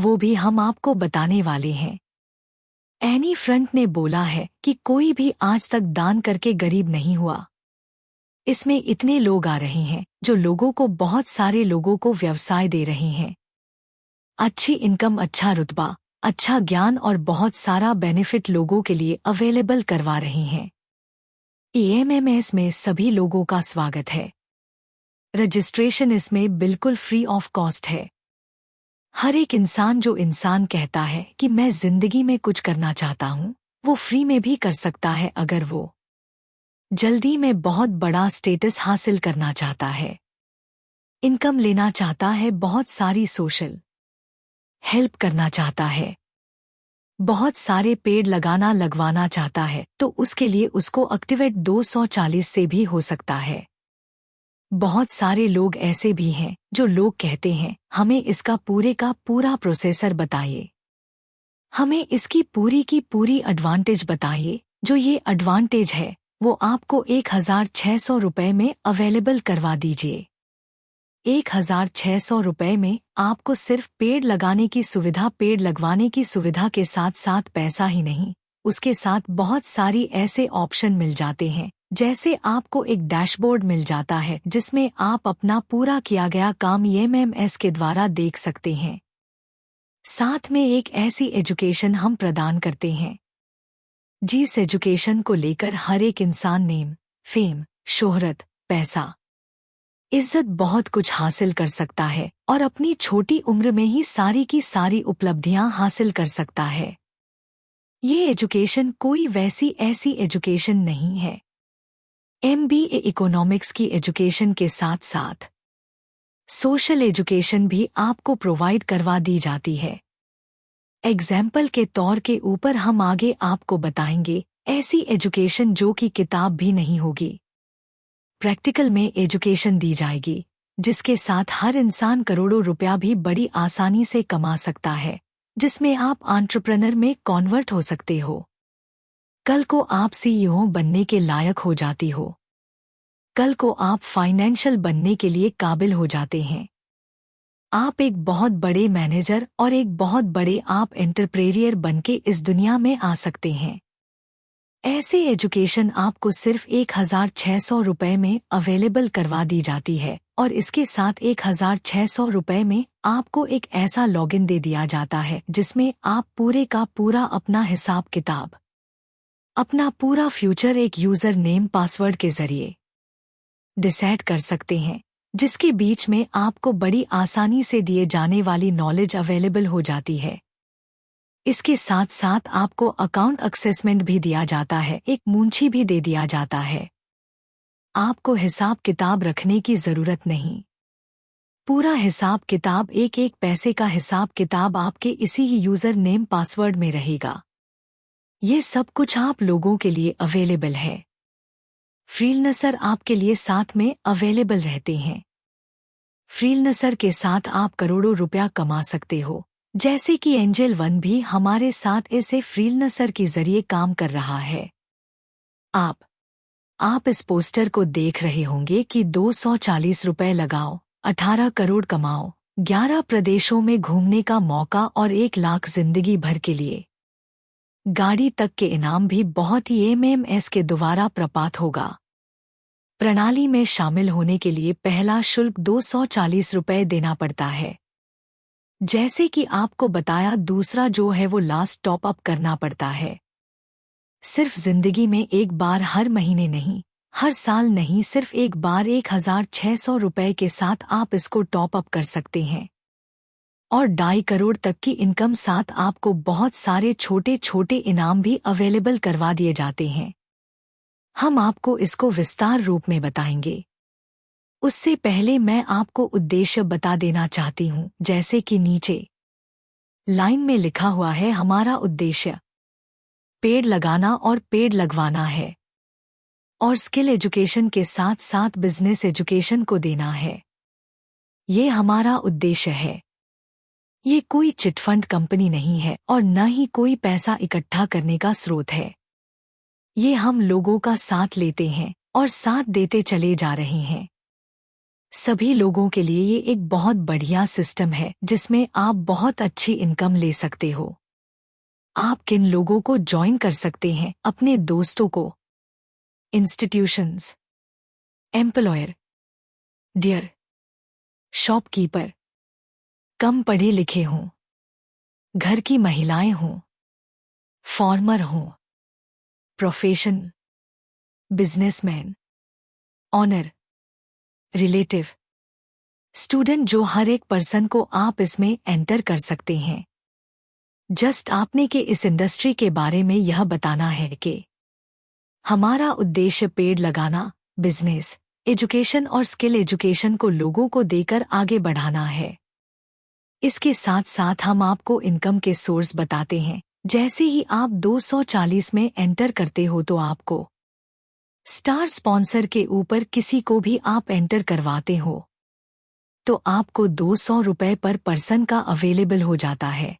वो भी हम आपको बताने वाले हैं। एनी फ्रंट ने बोला है कि कोई भी आज तक दान करके गरीब नहीं हुआ। इसमें इतने लोग आ रहे हैं जो लोगों को, बहुत सारे लोगों को व्यवसाय दे रहे हैं, अच्छी इनकम, अच्छा रुतबा, अच्छा ज्ञान और बहुत सारा बेनिफिट लोगों के लिए अवेलेबल करवा रहे हैं। EMMS में सभी लोगों का स्वागत है। रजिस्ट्रेशन इसमें बिल्कुल फ्री ऑफ कॉस्ट है। हर एक इंसान जो इंसान कहता है कि मैं जिंदगी में कुछ करना चाहता हूँ, वो फ्री में भी कर सकता है अगर वो जल्दी में बहुत बड़ा स्टेटस हासिल करना चाहता है, इनकम लेना चाहता है, बहुत सारी सोशल हेल्प करना चाहता है, बहुत सारे पेड़ लगवाना चाहता है, तो उसके लिए उसको एक्टिवेट 240 से भी हो सकता है। बहुत सारे लोग ऐसे भी हैं जो लोग कहते हैं हमें इसका पूरे का पूरा प्रोसेसर बताइए, हमें इसकी पूरी की पूरी एडवांटेज बताइए। जो ये एडवांटेज है वो आपको 1600 रुपये में अवेलेबल करवा दीजिए। 1600 रुपये में आपको सिर्फ पेड़ लगाने की सुविधा, पेड़ लगवाने की सुविधा के साथ साथ पैसा ही नहीं, उसके साथ बहुत सारी ऐसे ऑप्शन मिल जाते हैं, जैसे आपको एक डैशबोर्ड मिल जाता है जिसमें आप अपना पूरा किया गया काम EMMS के द्वारा देख सकते हैं। साथ में एक ऐसी एजुकेशन हम प्रदान करते हैं जिस एजुकेशन को लेकर हर एक इंसान नेम, फेम, शोहरत, पैसा, इज्जत, बहुत कुछ हासिल कर सकता है और अपनी छोटी उम्र में ही सारी की सारी उपलब्धियां हासिल कर सकता है। ये एजुकेशन कोई वैसी ऐसी एजुकेशन नहीं है। MBA इकोनॉमिक्स की एजुकेशन के साथ साथ सोशल एजुकेशन भी आपको प्रोवाइड करवा दी जाती है। एग्जाम्पल के तौर के ऊपर हम आगे आपको बताएंगे ऐसी एजुकेशन जो कि किताब भी नहीं होगी, प्रैक्टिकल में एजुकेशन दी जाएगी, जिसके साथ हर इंसान करोड़ों रुपया भी बड़ी आसानी से कमा सकता है, जिसमें आप एंटरप्रेन्योर में कन्वर्ट हो सकते हो। कल को आप CEO बनने के लायक हो जाती हो, कल को आप फाइनेंशियल बनने के लिए काबिल हो जाते हैं, आप एक बहुत बड़े मैनेजर और एक बहुत बड़े आप एंटरप्रेन्योर बनके इस दुनिया में आ सकते हैं। ऐसे एजुकेशन आपको सिर्फ 1600 रुपये में अवेलेबल करवा दी जाती है और इसके साथ 1600 रुपये में आपको एक ऐसा लॉगिन दे दिया जाता है जिसमें आप पूरे का पूरा अपना हिसाब किताब, अपना पूरा फ्यूचर एक यूज़र नेम पासवर्ड के जरिए डिसाइड कर सकते हैं, जिसके बीच में आपको बड़ी आसानी से दिए जाने वाली नॉलेज अवेलेबल हो जाती है। इसके साथ साथ आपको अकाउंट असेसमेंट भी दिया जाता है, एक मुंशी भी दे दिया जाता है। आपको हिसाब किताब रखने की ज़रूरत नहीं, पूरा हिसाब किताब, एक एक पैसे का हिसाब किताब आपके इसी ही यूज़र नेम पासवर्ड में रहेगा। ये सब कुछ आप लोगों के लिए अवेलेबल है। फ्रीलांसर आपके लिए साथ में अवेलेबल रहते हैं। फ्रीलांसर के साथ आप करोड़ों रुपया कमा सकते हो, जैसे कि एंजल वन भी हमारे साथ ऐसे फ्रीलांसर के जरिए काम कर रहा है। आप इस पोस्टर को देख रहे होंगे कि 240 रुपये लगाओ, 18 करोड़ कमाओ, 11 प्रदेशों में घूमने का मौका और 1 लाख जिंदगी भर के लिए गाड़ी तक के इनाम भी बहुत ही EMMS के द्वारा प्रपात होगा। प्रणाली में शामिल होने के लिए पहला शुल्क 240 रुपये देना पड़ता है, जैसे कि आपको बताया। दूसरा जो है वो लास्ट टॉप अप करना पड़ता है। सिर्फ जिंदगी में एक बार, हर महीने नहीं, हर साल नहीं, सिर्फ एक बार 1600 रुपये के साथ आप इसको टॉप अप कर सकते हैं और 2.5 करोड़ तक की इनकम साथ आपको बहुत सारे छोटे छोटे इनाम भी अवेलेबल करवा दिए जाते हैं। हम आपको इसको विस्तार रूप में बताएंगे। उससे पहले मैं आपको उद्देश्य बता देना चाहती हूँ, जैसे कि नीचे लाइन में लिखा हुआ है, हमारा उद्देश्य पेड़ लगाना और पेड़ लगवाना है और स्किल एजुकेशन के साथ साथ बिजनेस एजुकेशन को देना है। ये हमारा उद्देश्य है। ये कोई चिटफंड कंपनी नहीं है और न ही कोई पैसा इकट्ठा करने का स्रोत है। ये हम लोगों का साथ लेते हैं और साथ देते चले जा रहे हैं। सभी लोगों के लिए ये एक बहुत बढ़िया सिस्टम है जिसमें आप बहुत अच्छी इनकम ले सकते हो। आप किन लोगों को ज्वाइन कर सकते हैं? अपने दोस्तों को, इंस्टीट्यूशंस, एम्प्लॉयर, डियर, शॉपकीपर, कम पढ़े लिखे हों, घर की महिलाएं हों, फॉर्मर हों, profession, businessman, owner, relative, student, जो हर एक पर्सन को आप इसमें एंटर कर सकते हैं। जस्ट आपने के इस इंडस्ट्री के बारे में यह बताना है कि हमारा उद्देश्य पेड़ लगाना, बिजनेस, एजुकेशन और स्किल एजुकेशन को लोगों को देकर आगे बढ़ाना है। इसके साथ साथ हम आपको इनकम के सोर्स बताते हैं। जैसे ही आप 240 में एंटर करते हो तो आपको स्टार स्पॉन्सर के ऊपर किसी को भी आप एंटर करवाते हो तो आपको 200 रुपए पर पर्सन का अवेलेबल हो जाता है।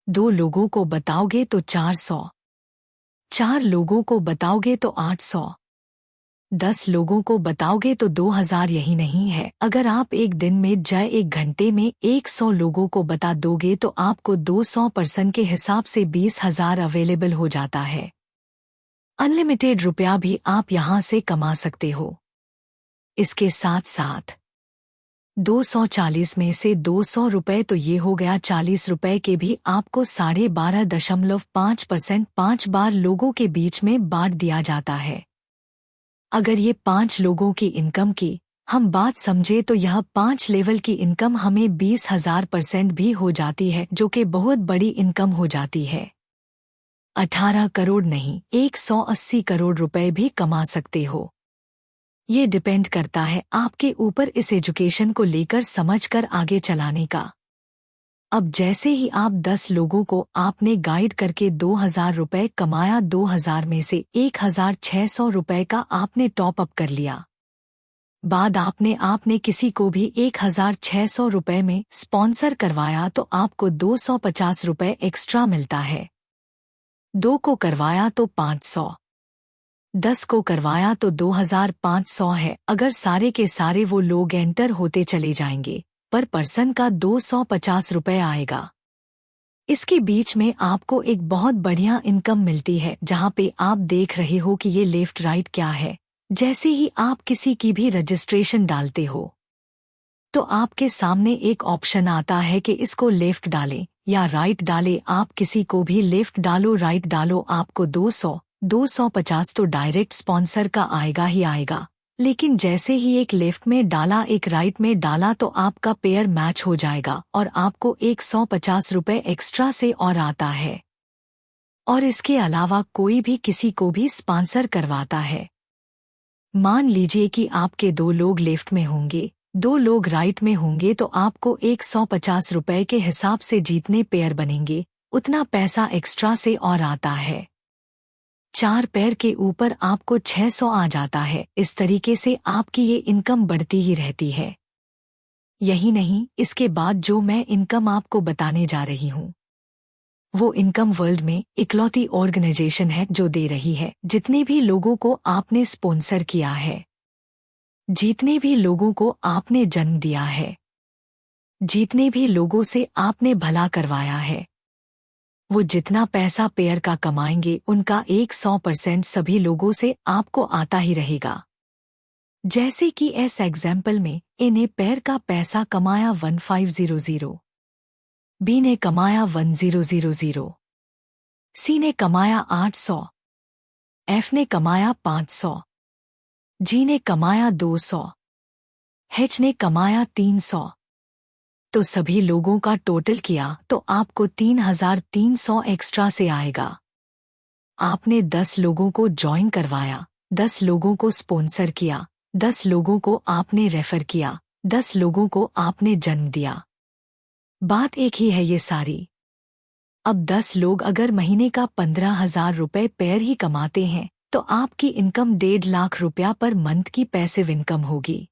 2 लोगों को बताओगे तो 400, 4 लोगों को बताओगे तो 800, 10 लोगों को बताओगे तो 2000। यही नहीं है, अगर आप एक दिन में जाए 1 घंटे में 100 लोगों को बता दोगे तो आपको 200 पर्सन के हिसाब से 20,000 अवेलेबल हो जाता है। अनलिमिटेड रुपया भी आप यहां से कमा सकते हो। इसके साथ साथ 240 में से 200 रुपए तो ये हो गया, 40 रुपए के भी आपको 12.5% 5 बार लोगों के बीच में बांट दिया जाता है। अगर ये 5 लोगों की इनकम की हम बात समझे तो यह 5 लेवल की इनकम हमें 20,000% भी हो जाती है, जो कि बहुत बड़ी इनकम हो जाती है। 18 करोड़ नहीं, 180 करोड़ रुपए भी कमा सकते हो। ये डिपेंड करता है आपके ऊपर इस एजुकेशन को लेकर समझकर आगे चलाने का। अब जैसे ही आप 10 लोगों को आपने गाइड करके 2000 रुपए कमाया, 2000 में से 1600 रुपए का आपने टॉप अप कर लिया। बाद आपने किसी को भी 1600 रुपए में स्पॉन्सर करवाया तो आपको 250 रुपए एक्स्ट्रा मिलता है। 2 को करवाया तो 500, 10 को करवाया तो 2500 है। अगर सारे के सारे वो लोग एंटर होते चले जाएंगे पर पर्सन का 250 रुपए आएगा। इसके बीच में आपको एक बहुत बढ़िया इनकम मिलती है, जहां पे आप देख रहे हो कि ये लेफ्ट राइट क्या है। जैसे ही आप किसी की भी रजिस्ट्रेशन डालते हो तो आपके सामने एक ऑप्शन आता है कि इसको लेफ्ट डालें या राइट डालें। आप किसी को भी लेफ्ट डालो, राइट डालो, आपको 200, 250 तो डायरेक्ट स्पॉन्सर का आएगा ही आएगा। लेकिन जैसे ही एक लेफ्ट में डाला, एक राइट में डाला तो आपका पेयर मैच हो जाएगा और आपको 150 रुपए एक्स्ट्रा से और आता है। और इसके अलावा कोई भी किसी को भी स्पॉन्सर करवाता है। मान लीजिए कि आपके 2 लोग लेफ्ट में होंगे, 2 लोग राइट में होंगे तो आपको 150 रुपए के हिसाब से जितने पेयर बनेंगे उतना पैसा एक्स्ट्रा से और आता है। 4 पेयर के ऊपर आपको 600 आ जाता है। इस तरीके से आपकी ये इनकम बढ़ती ही रहती है। यही नहीं, इसके बाद जो मैं इनकम आपको बताने जा रही हूँ वो इनकम वर्ल्ड में इकलौती ऑर्गेनाइजेशन है जो दे रही है। जितने भी लोगों को आपने स्पॉन्सर किया है, जितने भी लोगों को आपने जन्म दिया है, जितने भी लोगों से आपने भला करवाया है, वो जितना पैसा पेयर का कमाएंगे उनका 100% सभी लोगों से आपको आता ही रहेगा। जैसे कि इस एग्जाम्पल में ए ने पेयर का पैसा कमाया 1500, बी ने कमाया 1000, सी ने कमाया 800, एफ ने कमाया 500, जी ने कमाया 200, एच ने कमाया 300। तो सभी लोगों का टोटल किया तो आपको 3300 एक्स्ट्रा से आएगा। आपने 10 लोगों को ज्वाइन करवाया, 10 लोगों को स्पॉन्सर किया, 10 लोगों को आपने रेफर किया, 10 लोगों को आपने जन्म दिया। बात एक ही है ये सारी। अब 10 लोग अगर महीने का 15,000 रुपए पेयर ही कमाते हैं तो आपकी इनकम 1.5 लाख रुपया पर मंथ की पैसिव इनकम होगी।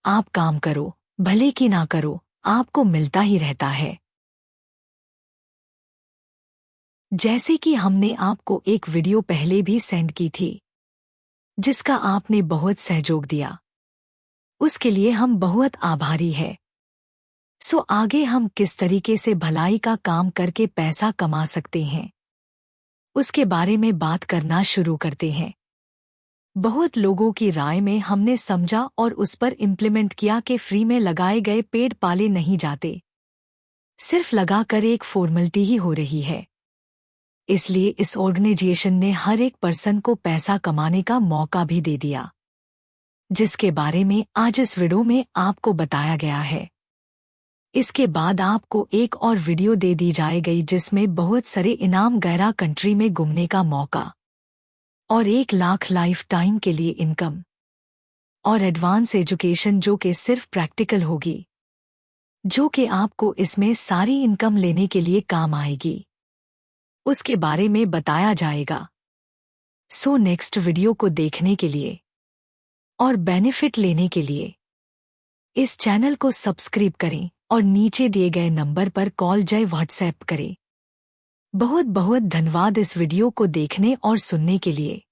आप काम करो भले कि ना करो, आपको मिलता ही रहता है। जैसे कि हमने आपको एक वीडियो पहले भी सेंड की थी जिसका आपने बहुत सहयोग दिया। उसके लिए हम बहुत आभारी हैं। सो आगे हम किस तरीके से भलाई का काम करके पैसा कमा सकते हैं, उसके बारे में बात करना शुरू करते हैं। बहुत लोगों की राय में हमने समझा और उस पर इम्प्लीमेंट किया कि फ्री में लगाए गए पेड़ पाले नहीं जाते, सिर्फ लगाकर एक फॉर्मेलिटी ही हो रही है। इसलिए इस ऑर्गेनाइजेशन ने हर एक पर्सन को पैसा कमाने का मौका भी दे दिया, जिसके बारे में आज इस वीडियो में आपको बताया गया है। इसके बाद आपको एक और वीडियो दे दी जाएगी जिसमें बहुत सारे इनाम, गैरा कंट्री में घूमने का मौका और 1 लाख लाइफ टाइम के लिए इनकम और एडवांस एजुकेशन जो कि सिर्फ प्रैक्टिकल होगी, जो कि आपको इसमें सारी इनकम लेने के लिए काम आएगी, उसके बारे में बताया जाएगा। सो नेक्स्ट वीडियो को देखने के लिए और बेनिफिट लेने के लिए इस चैनल को सब्सक्राइब करें और नीचे दिए गए नंबर पर कॉल या व्हाट्सएप करें। बहुत बहुत धन्यवाद इस वीडियो को देखने और सुनने के लिए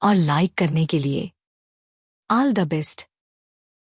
और लाइक करने के लिए। All the best.